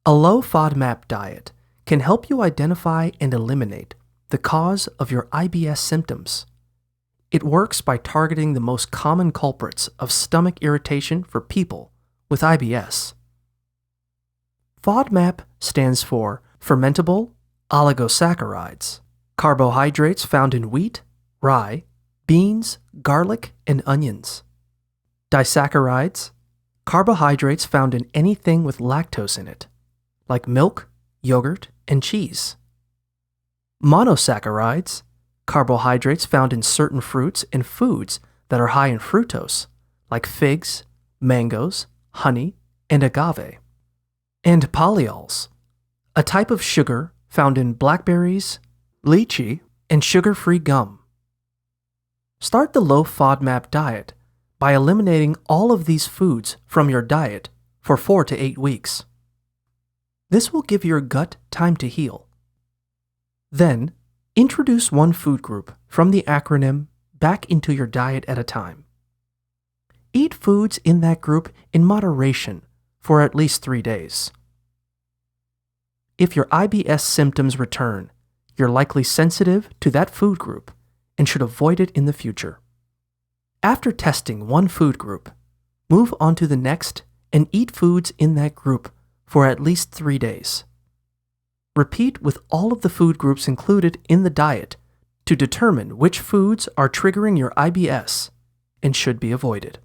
A low FODMAP diet can help you identify and eliminate the cause of your IBS symptoms. It works by targeting the most common culprits of stomach irritation for people with IBS. FODMAP stands for fermentable oligosaccharides, carbohydrates found in wheat, rye, beans, garlic, and onions. Disaccharides, carbohydrates found in anything with lactose in it, like milk, yogurt, and cheese. Monosaccharides, carbohydrates found in certain fruits and foods that are high in fructose, like figs, mangoes, honey, and agave. And polyols, a type of sugar found in blackberries, lychee, and sugar-free gum. Start the low FODMAP diet by eliminating all of these foods from your diet for 4 to 8 weeks. This will give your gut time to heal. Then, introduce one food group from the acronym back into your diet at a time. Eat foods in that group in moderation for at least 3 days. If your IBS symptoms return, you're likely sensitive to that food group and should avoid it in the future. After testing one food group, move on to the next and eat foods in that group for at least 3 days. Repeat with all of the food groups included in the diet to determine which foods are triggering your IBS and should be avoided.